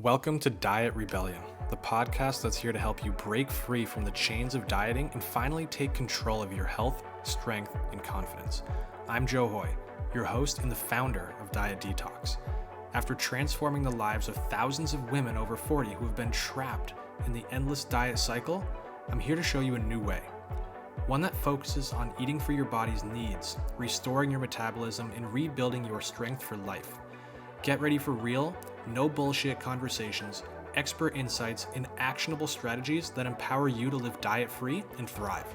Welcome to Diet Rebellion, the podcast that's here to help you break free from the chains of dieting and finally take control of your health, strength, and confidence. I'm Joe Hoy, your host and the founder of Diet Detox. After transforming the lives of thousands of women over 40 who have been trapped in the endless diet cycle, I'm here to show you a new way. One that focuses on eating for your body's needs, restoring your metabolism, and rebuilding your strength for life. Get ready for real, no bullshit conversations, expert insights, and actionable strategies that empower you to live diet-free and thrive.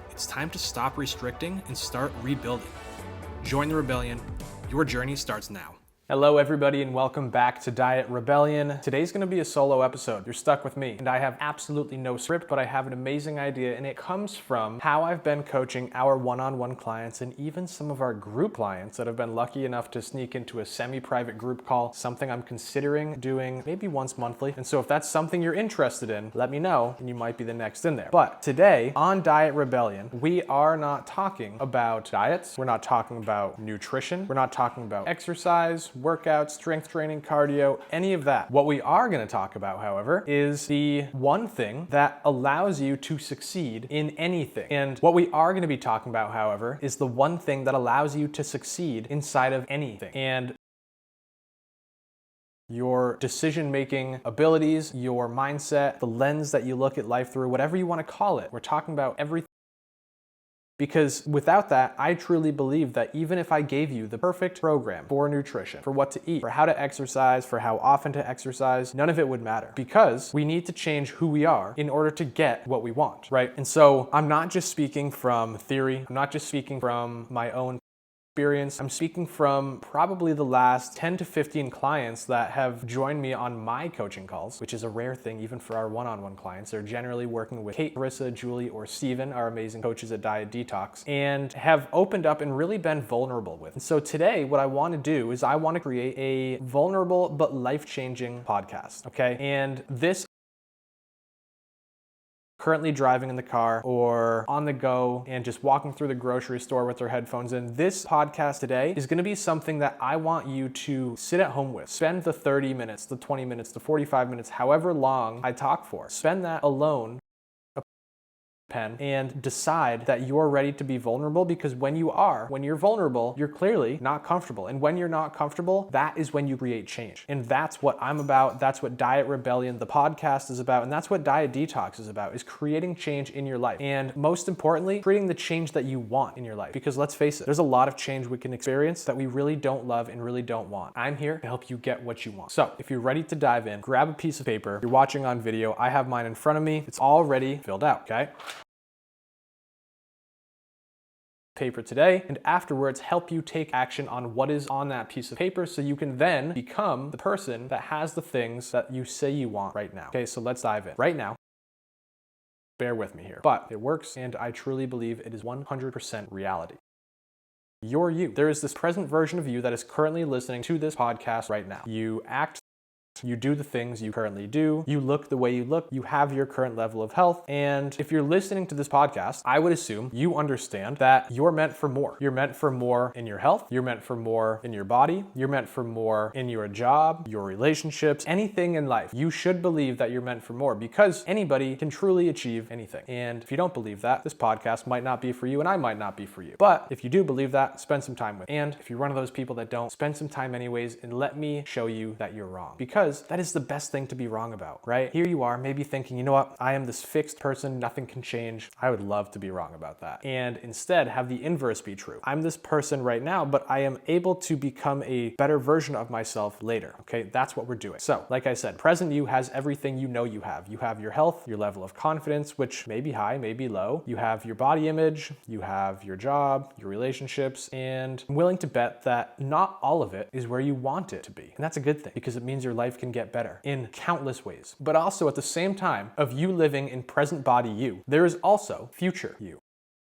It's time to stop restricting and start rebuilding. Join the rebellion. Your journey starts now. Hello everybody and welcome back to Diet Rebellion. Today's gonna be a solo episode. You're stuck with me and I have absolutely no script, but I have an amazing idea and it comes from how I've been coaching our one-on-one clients and even some of our group clients that have been lucky enough to sneak into a semi-private group call, something I'm considering doing maybe once monthly. And so if that's something you're interested in, let me know and you might be the next in there. But today on Diet Rebellion, we are not talking about diets. We're not talking about nutrition. We're not talking about exercise, workouts, strength training, cardio, any of that. What we are going to talk about, however, is the one thing that allows you to succeed in anything. And what we are going to be talking about, however, is the one thing that allows you to succeed inside of anything. And your decision-making abilities, your mindset, the lens that you look at life through, whatever you want to call it. We're talking about everything. Because without that, I truly believe that even if I gave you the perfect program for nutrition, for what to eat, for how to exercise, for how often to exercise, none of it would matter. Because we need to change who we are in order to get what we want, right? And so I'm not just speaking from theory. I'm not just speaking from my own experience. I'm speaking from probably the last 10 to 15 clients that have joined me on my coaching calls, which is a rare thing even for our one-on-one clients. They're generally working with Kate, Carissa, Julie, or Steven, our amazing coaches at Diet Detox, and have opened up and really been vulnerable with. And so today, what I want to do is I want to create a vulnerable but life-changing podcast, okay? And this currently driving in the car or on the go and just walking through the grocery store with their headphones in, this podcast today is going to be something that I want you to sit at home with. Spend the 30 minutes, the 20 minutes, the 45 minutes, however long I talk for. Spend that alone, pen, and decide that you're ready to be vulnerable, because when you're vulnerable, you're clearly not comfortable. And when you're not comfortable, that is when you create change. And that's what I'm about. That's what Diet Rebellion, the podcast, is about. And that's what Diet Detox is about, is creating change in your life. And most importantly, creating the change that you want in your life. Because let's face it, there's a lot of change we can experience that we really don't love and really don't want. I'm here to help you get what you want. So if you're ready to dive in, grab a piece of paper. You're watching on video. I have mine in front of me. It's already filled out, okay? Paper today, and afterwards help you take action on what is on that piece of paper so you can then become the person that has the things that you say you want right now. Okay, so let's dive in. Right now, bear with me here, but it works and I truly believe it is 100% reality. You're you. There is this present version of you that is currently listening to this podcast right now. You act, you do the things you currently do, you look the way you look, you have your current level of health, and if you're listening to this podcast, I would assume you understand that you're meant for more. You're meant for more in your health, you're meant for more in your body, you're meant for more in your job, your relationships, anything in life. You should believe that you're meant for more, because anybody can truly achieve anything. And if you don't believe that, this podcast might not be for you and I might not be for you. But if you do believe that, spend some time with it. And if you're one of those people that don't, spend some time anyways and let me show you that you're wrong. Because that is the best thing to be wrong about, right? Here you are, maybe thinking, you know what? I am this fixed person, nothing can change. I would love to be wrong about that. And instead have the inverse be true. I'm this person right now, but I am able to become a better version of myself later, okay? That's what we're doing. So, like I said, present you has everything you know you have. You have your health, your level of confidence, which may be high, may be low. You have your body image, you have your job, your relationships, and I'm willing to bet that not all of it is where you want it to be. And that's a good thing, because it means your life can get better in countless ways. But also at the same time of you living in present body you, there is also future you.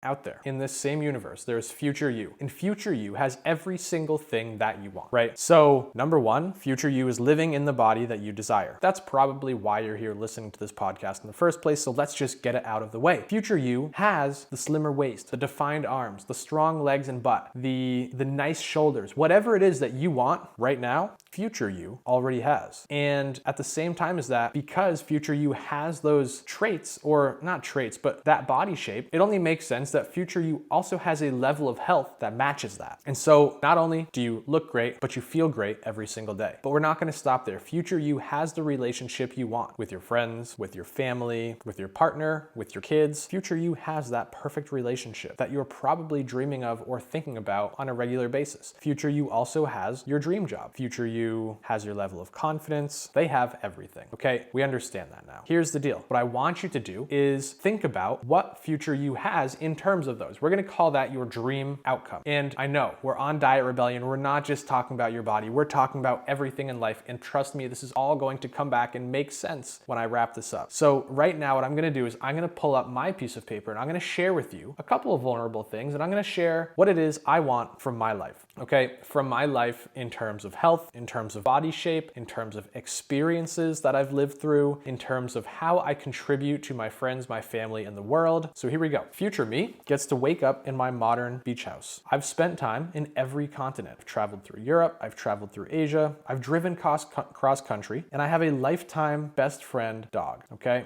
Out there in this same universe, there's future you, and future you has every single thing that you want, right? So number one, future you is living in the body that you desire. That's probably why you're here listening to this podcast in the first place, so let's just get it out of the way. Future you has the slimmer waist, the defined arms, the strong legs and butt, the nice shoulders, whatever it is that you want right now, future you already has. And at the same time as that, because future you has those traits, or not traits, but that body shape, it only makes sense that future you also has a level of health that matches that. And so not only do you look great, but you feel great every single day. But we're not going to stop there. Future you has the relationship you want with your friends, with your family, with your partner, with your kids. Future you has that perfect relationship that you're probably dreaming of or thinking about on a regular basis. Future you also has your dream job. Future you has your level of confidence. They have everything. Okay, we understand that now. Here's the deal. What I want you to do is think about what future you has in terms of those. We're going to call that your dream outcome. And I know we're on Diet Rebellion. We're not just talking about your body. We're talking about everything in life. And trust me, this is all going to come back and make sense when I wrap this up. So right now, what I'm going to do is I'm going to pull up my piece of paper and I'm going to share with you a couple of vulnerable things, and I'm going to share what it is I want from my life. Okay, from my life in terms of health, in terms of body shape, in terms of experiences that I've lived through, in terms of how I contribute to my friends, my family, and the world. So here we go. Future me gets to wake up in my modern beach house. I've spent time in every continent. I've traveled through Europe, I've traveled through Asia, I've driven cross country, and I have a lifetime best friend dog, okay?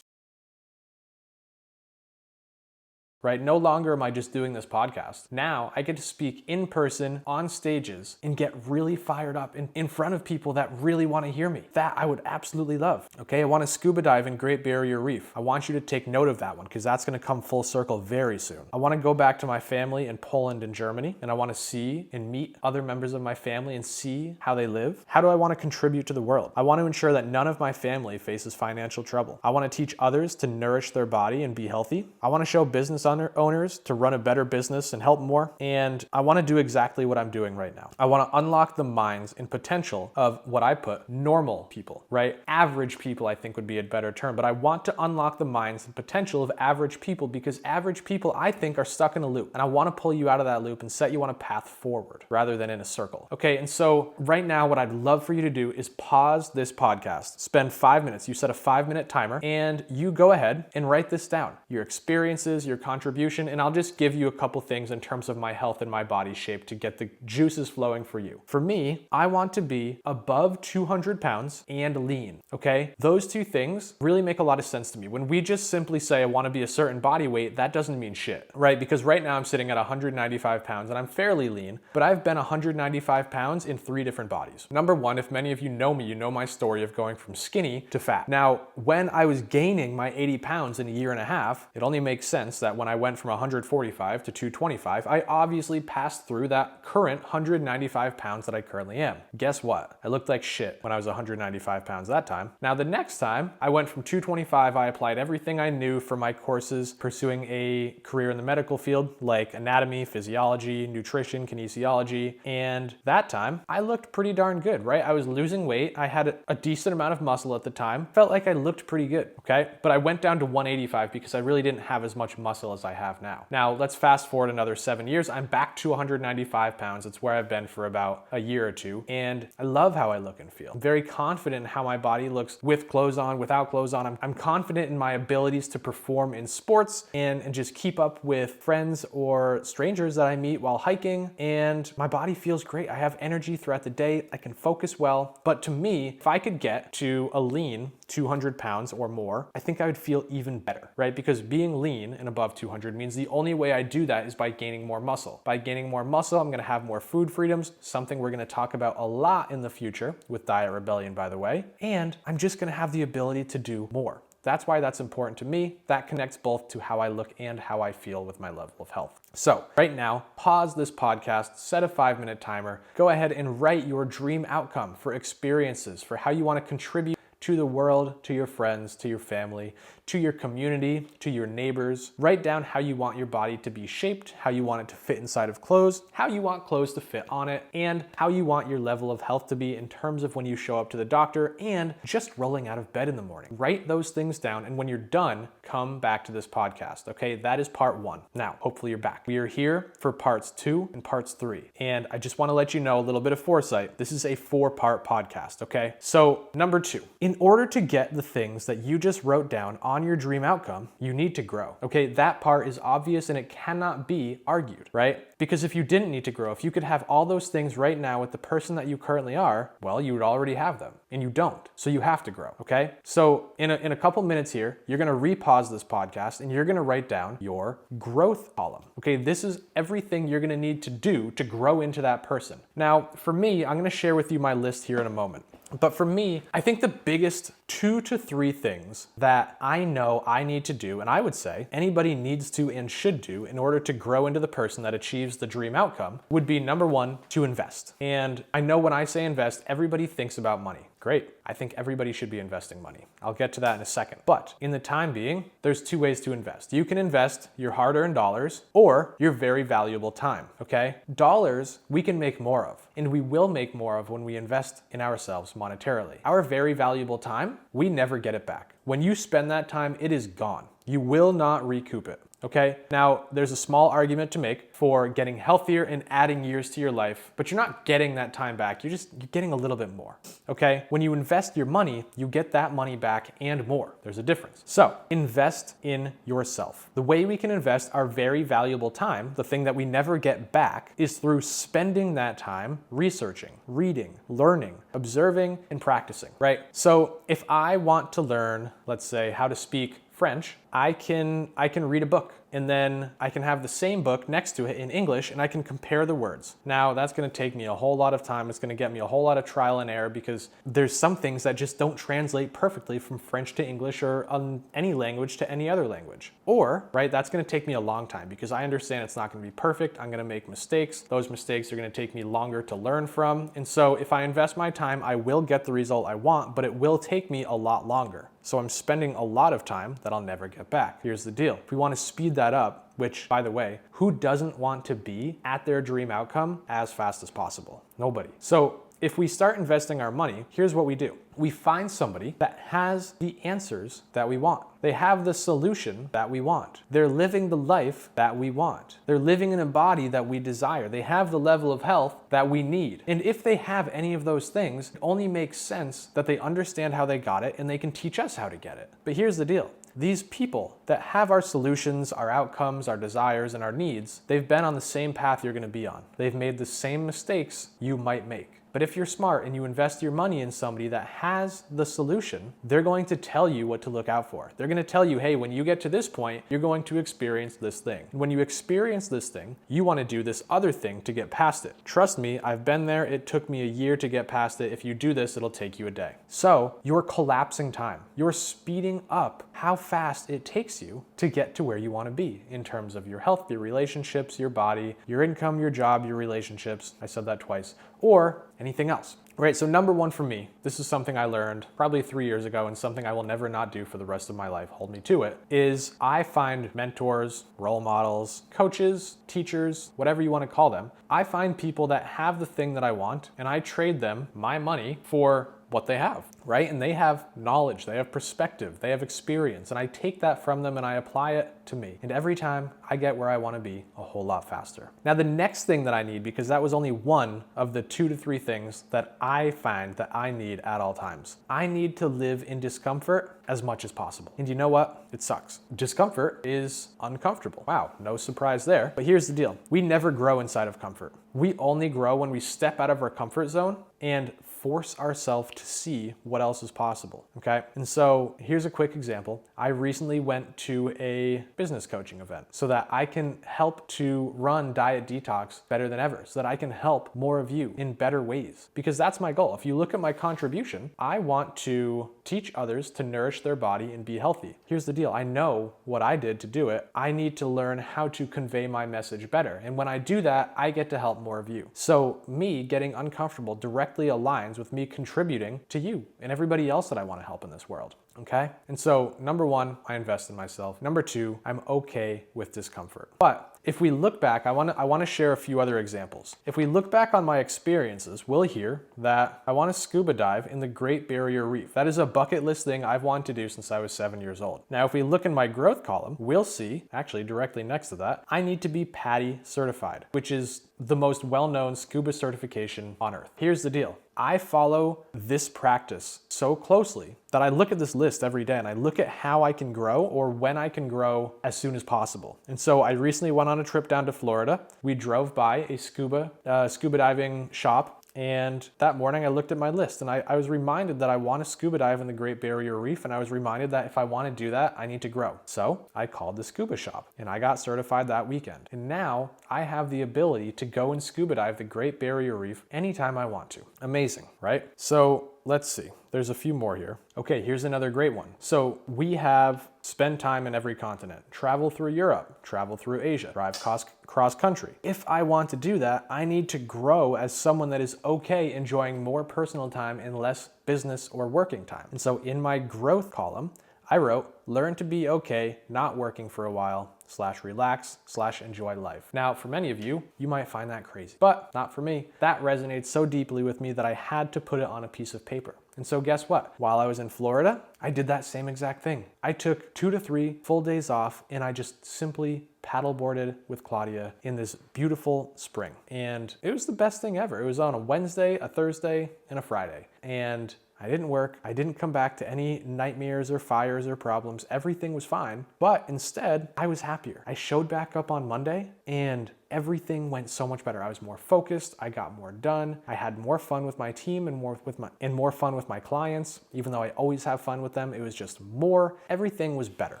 Right? No longer am I just doing this podcast. Now I get to speak in person on stages and get really fired up in front of people that really want to hear me. That I would absolutely love. Okay, I want to scuba dive in Great Barrier Reef. I want you to take note of that one because that's going to come full circle very soon. I want to go back to my family in Poland and Germany, and I want to see and meet other members of my family and see how they live. How do I want to contribute to the world? I want to ensure that none of my family faces financial trouble. I want to teach others to nourish their body and be healthy. I want to show business owners to run a better business and help more. And I want to do exactly what I'm doing right now. I want to unlock the minds and potential of what I put normal people, right? Average people, I think would be a better term, but I want to unlock the minds and potential of average people because average people, I think, are stuck in a loop. And I want to pull you out of that loop and set you on a path forward rather than in a circle. Okay, and so right now, what I'd love for you to do is pause this podcast, spend 5 minutes. You set a 5-minute timer and you go ahead and write this down. Your experiences, your contribution, and I'll just give you a couple things in terms of my health and my body shape to get the juices flowing for you. For me, I want to be above 200 pounds and lean, okay? Those two things really make a lot of sense to me. When we just simply say I want to be a certain body weight, that doesn't mean shit, right? Because right now I'm sitting at 195 pounds and I'm fairly lean, but I've been 195 pounds in 3 different bodies. Number one, if many of you know me, you know my story of going from skinny to fat. Now, when I was gaining my 80 pounds in a year and a half, it only makes sense that when I went from 145 to 225, I obviously passed through that current 195 pounds that I currently am. Guess what? I looked like shit when I was 195 pounds that time. Now the next time I went from 225, I applied everything I knew for my courses pursuing a career in the medical field like anatomy, physiology, nutrition, kinesiology, and that time I looked pretty darn good, right? I was losing weight. I had a decent amount of muscle at the time. Felt like I looked pretty good, okay? But I went down to 185 because I really didn't have as much muscle as I have now. Now, let's fast forward another 7 years. I'm back to 195 pounds. It's where I've been for about a year or two. And I love how I look and feel. I'm very confident in how my body looks with clothes on, without clothes on. I'm confident in my abilities to perform in sports and just keep up with friends or strangers that I meet while hiking. And my body feels great. I have energy throughout the day. I can focus well. But to me, if I could get to a lean 200 pounds or more, I think I would feel even better, right? Because being lean and above 200 means the only way I do that is by gaining more muscle. By gaining more muscle, I'm gonna have more food freedoms, something we're gonna talk about a lot in the future with Diet Rebellion, by the way. And I'm just gonna have the ability to do more. That's why that's important to me. That connects both to how I look and how I feel with my level of health. So right now, pause this podcast, set a 5-minute timer, go ahead and write your dream outcome for experiences, for how you wanna contribute to the world, to your friends, to your family, to your community, to your neighbors. Write down how you want your body to be shaped, how you want it to fit inside of clothes, how you want clothes to fit on it, and how you want your level of health to be in terms of when you show up to the doctor and just rolling out of bed in the morning. Write those things down, and when you're done, come back to this podcast, okay? That is part 1. Now, hopefully you're back. We are here for parts 2 and parts 3, and I just wanna let you know a little bit of foresight. This is a 4-part podcast, okay? So, number 2, in In order to get the things that you just wrote down on your dream outcome, you need to grow. Okay, that part is obvious and it cannot be argued, right? Because if you didn't need to grow, if you could have all those things right now with the person that you currently are, well, you would already have them and you don't. So you have to grow, okay? So in a couple minutes here, you're gonna repause this podcast and you're gonna write down your growth column, okay? This is everything you're gonna need to do to grow into that person. Now, for me, I'm gonna share with you my list here in a moment. But for me, I think the biggest 2 to 3 things that I know I need to do, and I would say anybody needs to and should do in order to grow into the person that achieves the dream outcome, would be number 1, to invest. And I know when I say invest, everybody thinks about money. Great. I think everybody should be investing money. I'll get to that in a second. But in the time being, there's 2 ways to invest. You can invest your hard-earned dollars or your very valuable time, okay? Dollars we can make more of, and we will make more of when we invest in ourselves monetarily. Our very valuable time, we never get it back. When you spend that time, it is gone. You will not recoup it. Okay, now there's a small argument to make for getting healthier and adding years to your life, but you're not getting that time back. You're getting a little bit more. Okay, when you invest your money, you get that money back and more. There's a difference. So invest in yourself. The way we can invest our very valuable time, the thing that we never get back, is through spending that time researching, reading, learning, observing, and practicing, right? So if I want to learn, let's say, how to speak French, I can read a book and then I can have the same book next to it in English and I can compare the words. Now that's gonna take me a whole lot of time. It's gonna get me a whole lot of trial and error because there's some things that just don't translate perfectly from French to English or on any language to any other language. Or, right, that's gonna take me a long time because I understand it's not gonna be perfect. I'm gonna make mistakes. Those mistakes are gonna take me longer to learn from. And so if I invest my time, I will get the result I want, but it will take me a lot longer. So I'm spending a lot of time that I'll never get back. Here's the deal. If we want to speed that up, which, by the way, who doesn't want to be at their dream outcome as fast as possible? Nobody. So if we start investing our money, here's what we do. We find somebody that has the answers that we want. They have the solution that we want. They're living the life that we want. They're living in a body that we desire. They have the level of health that we need. And if they have any of those things, it only makes sense that they understand how they got it and they can teach us how to get it. But here's the deal. These people that have our solutions, our outcomes, our desires, and our needs, they've been on the same path you're gonna be on. They've made the same mistakes you might make. But if you're smart and you invest your money in somebody that has the solution, they're going to tell you what to look out for. They're going to tell you, hey, when you get to this point, you're going to experience this thing. When you experience this thing, you want to do this other thing to get past it. Trust me, I've been there. It took me a year to get past it. If you do this, it'll take you a day. So you're collapsing time. You're speeding up how fast it takes you to get to where you want to be in terms of your health, your relationships, your body, your income, your job, your relationships. I said that twice. Or anything else. Right, so number 1 for me, this is something I learned probably 3 years ago and something I will never not do for the rest of my life, hold me to it, is I find mentors, role models, coaches, teachers, whatever you want to call them. I find people that have the thing that I want and I trade them my money for what they have, right? And they have knowledge, they have perspective, they have experience, and I take that from them and I apply it to me. And every time I get where I want to be a whole lot faster. Now, the next thing that I need, because that was only one of the 2 to 3 things that I find that I need at all times. I need to live in discomfort as much as possible. And you know what? It sucks. Discomfort is uncomfortable. Wow, no surprise there. But here's the deal. We never grow inside of comfort. We only grow when we step out of our comfort zone and force ourselves to see what else is possible, okay? And so here's a quick example. I recently went to a business coaching event so that I can help to run Diet Detox better than ever, so that I can help more of you in better ways, because that's my goal. If you look at my contribution, I want to teach others to nourish their body and be healthy. Here's the deal. I know what I did to do it. I need to learn how to convey my message better. And when I do that, I get to help more of you. So me getting uncomfortable directly aligns with me contributing to you and everybody else that I want to help in this world. Okay? And so number 1, I invest in myself. Number 2, I'm okay with discomfort. But if we look back, I want to share a few other examples. If we look back on my experiences, we'll hear that I want to scuba dive in the Great Barrier Reef. That is a bucket list thing I've wanted to do since I was 7 years old. Now, if we look in my growth column, we'll see, actually directly next to that, I need to be PADI certified, which is the most well-known scuba certification on earth. Here's the deal. I follow this practice so closely that I look at this list every day and I look at how I can grow or when I can grow as soon as possible. And so I recently went on a trip down to Florida. We drove by a scuba diving shop. And that morning I looked at my list and I was reminded that I want to scuba dive in the Great Barrier Reef, and I was reminded that if I want to do that, I need to grow. So I called the scuba shop and I got certified that weekend. And now I have the ability to go and scuba dive the Great Barrier Reef anytime I want to. Amazing, right? So let's see. There's a few more here. Okay, here's another great one. So we have spend time in every continent, travel through Europe, travel through Asia, drive cross country. If I want to do that, I need to grow as someone that is okay enjoying more personal time and less business or working time. And so in my growth column, I wrote, learn to be okay not working for a while, /relax /enjoy life. Now, for many of you, you might find that crazy, but not for me. That resonates so deeply with me that I had to put it on a piece of paper. And so guess what? While I was in Florida, I did that same exact thing. I took 2 to 3 full days off and I just simply paddleboarded with Claudia in this beautiful spring. And it was the best thing ever. It was on a Wednesday, a Thursday, and a Friday. And I didn't work. I didn't come back to any nightmares or fires or problems. Everything was fine. But instead, I was happier. I showed back up on Monday and everything went so much better. I was more focused. I got more done. I had more fun with my team and more fun with my clients. Even though I always have fun with them, it was just more. Everything was better.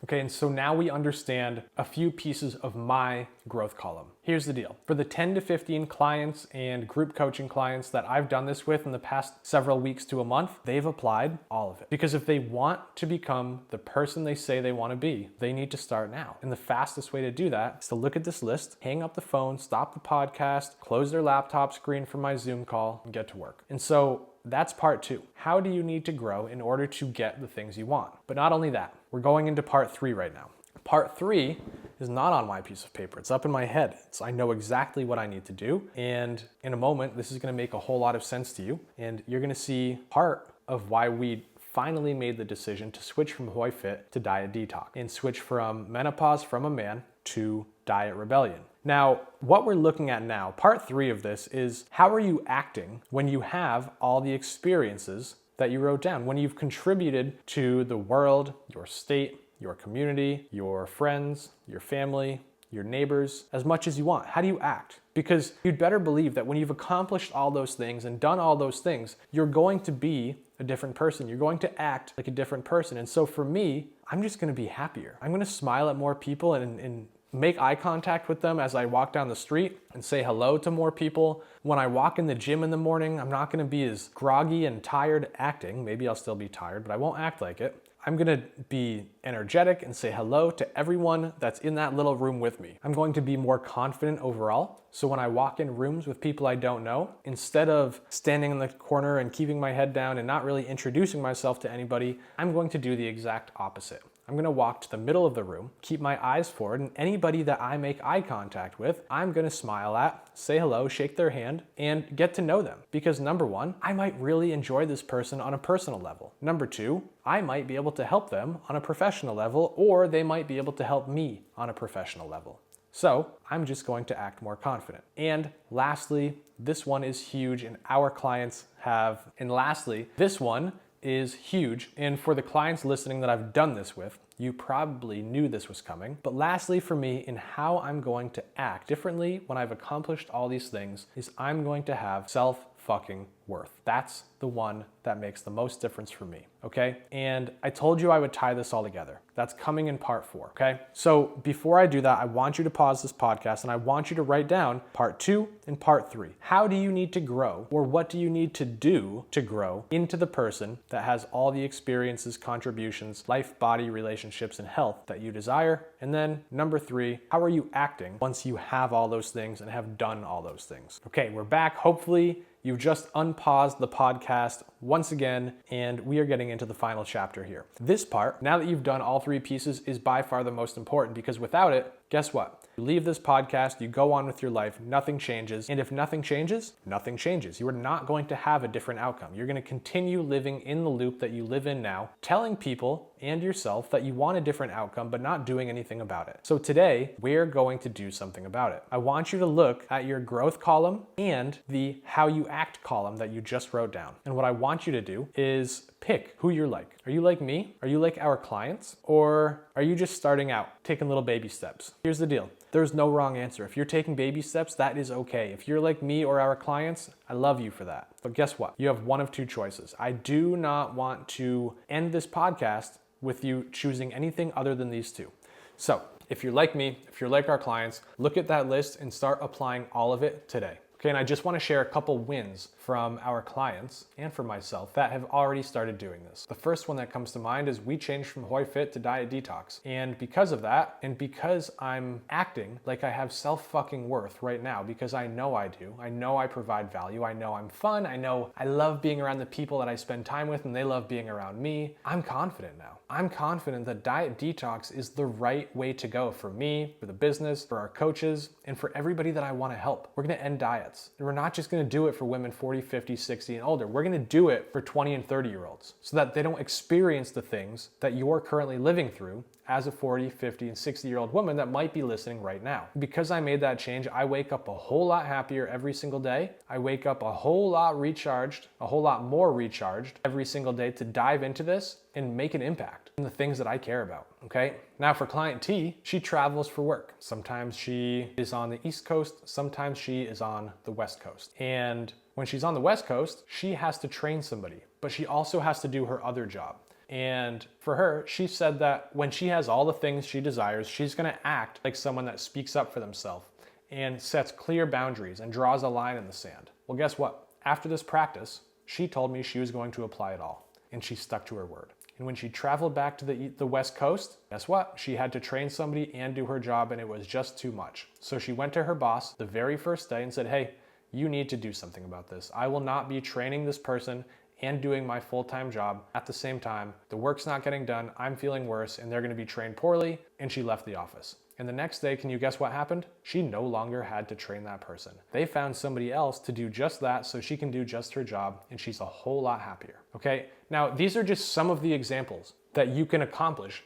Okay, and so now we understand a few pieces of my growth column. Here's the deal. For the 10 to 15 clients and group coaching clients that I've done this with in the past several weeks to a month, they've applied all of it. Because if they want to become the person they say they want to be, they need to start now. And the fastest way to do that is to look at this list, hang up the phone, stop the podcast, close their laptop screen from my Zoom call, and get to work. And so that's part 2. How do you need to grow in order to get the things you want? But not only that, we're going into part 3 right now. Part 3 is not on my piece of paper. It's up in my head. I know exactly what I need to do. And in a moment, this is going to make a whole lot of sense to you. And you're going to see part of why we finally made the decision to switch from HoyFit to Diet Detox and switch from menopause from a man to Diet Rebellion. Now, what we're looking at now, part 3 of this, is how are you acting when you have all the experiences that you wrote down, when you've contributed to the world, your state, your community, your friends, your family, your neighbors, as much as you want. How do you act? Because you'd better believe that when you've accomplished all those things and done all those things, you're going to be a different person. You're going to act like a different person. And so for me, I'm just going to be happier. I'm going to smile at more people and make eye contact with them as I walk down the street and say hello to more people. When I walk in the gym in the morning, I'm not going to be as groggy and tired acting. Maybe I'll still be tired, but I won't act like it. I'm going to be energetic and say hello to everyone that's in that little room with me. I'm going to be more confident overall. So when I walk in rooms with people I don't know, instead of standing in the corner and keeping my head down and not really introducing myself to anybody, I'm going to do the exact opposite. I'm going to walk to the middle of the room, keep my eyes forward, and anybody that I make eye contact with, I'm going to smile at, say hello, shake their hand, and get to know them. Because number 1, I might really enjoy this person on a personal level. Number 2, I might be able to help them on a professional level, or they might be able to help me on a professional level. So I'm just going to act more confident. And lastly, this one is huge, and our clients have. And lastly, this one is huge. And for the clients listening that I've done this with, you probably knew this was coming. But lastly, for me, in how I'm going to act differently when I've accomplished all these things, is I'm going to have self-fucking worth. That's the one that makes the most difference for me, okay? And I told you I would tie this all together. That's coming in part 4, okay? So before I do that, I want you to pause this podcast and I want you to write down part 2 and part 3. How do you need to grow, or what do you need to do to grow into the person that has all the experiences, contributions, life, body, relationships, and health that you desire? And then number 3, how are you acting once you have all those things and have done all those things? Okay, we're back. Hopefully you've just unpaused the podcast once again, and we are getting into the final chapter here. This part, now that you've done all 3 pieces, is by far the most important, because without it, guess what? You leave this podcast, you go on with your life, nothing changes. And if nothing changes, nothing changes. You are not going to have a different outcome. You're going to continue living in the loop that you live in now, telling people and yourself that you want a different outcome, but not doing anything about it. So today, we're going to do something about it. I want you to look at your growth column and the how you act column that you just wrote down. And what I want want you to do is pick who you're like. Are you like me? Are you like our clients? Or are you just starting out, taking little baby steps? Here's the deal. There's no wrong answer. If you're taking baby steps, that is okay. If you're like me or our clients, I love you for that. But guess what? You have one of two choices. I do not want to end this podcast with you choosing anything other than these two. So if you're like me, if you're like our clients, look at that list and start applying all of it today. Okay, and I just want to share a couple wins from our clients and for myself that have already started doing this. The first one that comes to mind is we changed from HoyFit to Diet Detox. And because of that, and because I'm acting like I have self-fucking worth right now, because I know I do, I know I provide value, I know I'm fun, I know I love being around the people that I spend time with and they love being around me, I'm confident now. I'm confident that Diet Detox is the right way to go for me, for the business, for our coaches, and for everybody that I want to help. We're going to end diets. And we're not just going to do it for women 40, 50, 60, and older. We're going to do it for 20 and 30-year-olds so that they don't experience the things that you're currently living through as a 40, 50, and 60-year-old woman that might be listening right now. Because I made that change, I wake up a whole lot happier every single day. I wake up a whole lot recharged, a whole lot more recharged every single day to dive into this and make an impact in the things that I care about, okay? Now for client T, she travels for work. Sometimes she is on the East Coast, sometimes she is on the West Coast. And when she's on the West Coast, she has to train somebody, but she also has to do her other job. And for her, she said that when she has all the things she desires, she's gonna act like someone that speaks up for themselves and sets clear boundaries and draws a line in the sand. Well, guess what? After this practice, she told me she was going to apply it all, and she stuck to her word. And when she traveled back to the West Coast, guess what? She had to train somebody and do her job, and it was just too much. So she went to her boss the very first day and said, hey, you need to do something about this. I will not be training this person and doing my full-time job at the same time. The work's not getting done, I'm feeling worse, and they're gonna be trained poorly, and she left the office. And the next day, can you guess what happened? She no longer had to train that person. They found somebody else to do just that so she can do just her job, and she's a whole lot happier, okay? Now, these are just some of the examples that you can accomplish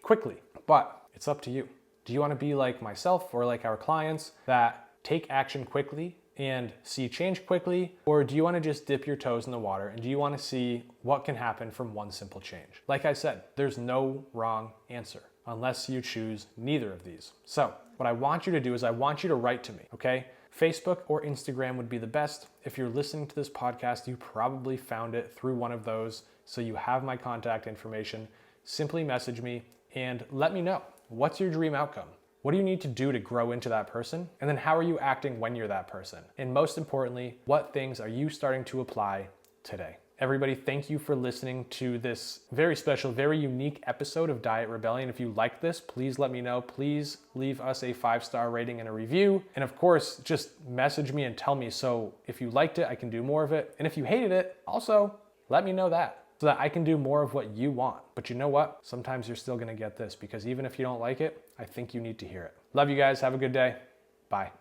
quickly, but it's up to you. Do you wanna be like myself or like our clients that take action quickly and see change quickly? Or do you want to just dip your toes in the water and do you want to see what can happen from one simple change? Like I said, there's no wrong answer unless you choose neither of these. So what I want you to do is I want you to write to me, okay? Facebook or Instagram would be the best. If you're listening to this podcast, you probably found it through one of those, so you have my contact information. Simply message me and let me know, what's your dream outcome? What do you need to do to grow into that person? And then how are you acting when you're that person? And most importantly, what things are you starting to apply today? Everybody, thank you for listening to this very special, very unique episode of Diet Rebellion. If you like this, please let me know. Please leave us a 5-star rating and a review. And of course, just message me and tell me. So if you liked it, I can do more of it. And if you hated it, also let me know that, so that I can do more of what you want. But you know what? Sometimes you're still gonna get this, because even if you don't like it, I think you need to hear it. Love you guys. Have a good day. Bye.